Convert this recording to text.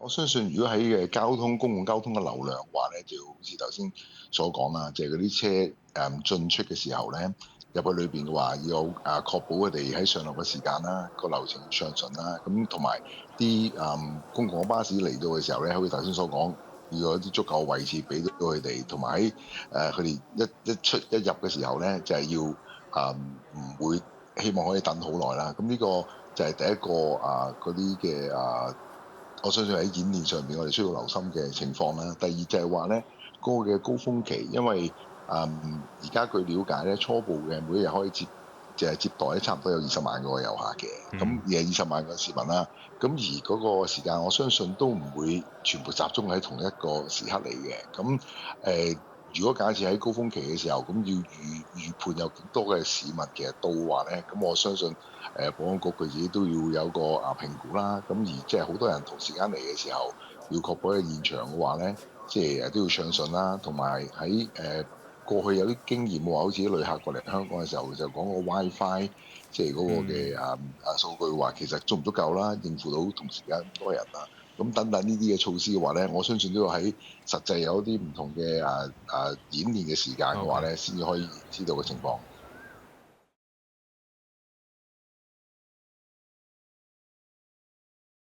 我相信如果喺公共交通嘅流量嘅話咧，就好似頭先所講啦，就係嗰啲車進出嘅時候咧，入去裏邊嘅話要確保佢哋喺上落嘅時間啦，個流程暢順啦，咁同埋啲公共巴士嚟到嘅時候咧，好似頭先所講，要有啲足夠位置俾到佢哋，同埋喺佢哋一出一入嘅時候咧，就係要唔會希望可以等好耐啦。咁呢個就係第一個嗰啲嘅我相信喺演練上面，我哋需要留心嘅情況啦。第二就係話咧，嗰個嘅高峰期，因為而家據了解咧，初步嘅每一日可以接待咧，差唔多有20萬個遊客嘅，咁嗯，而係20萬個市民啦。咁而嗰個時間，我相信都唔會全部集中喺同一個時刻嚟嘅。咁如果假設喺高峰期嘅時候，咁要預判有幾多嘅市民其實到話咧，咁我相信保安局佢自己都要有個評估啦。咁而即係好多人同時間嚟嘅時候，要確保喺現場嘅話咧，即係都要暢順啦。同埋喺過去有啲經驗嘅話，好似啲旅客過嚟香港嘅時候就講個 WiFi，即係嗰個嘅嗯。數據話其實足唔足夠啦，應付到同時間咁多人啦。咁等等呢啲嘅措施嘅話咧，我相信都要喺實際有一啲唔同嘅演練嘅時間嘅話 OK。咧，先至可以知道嘅情況。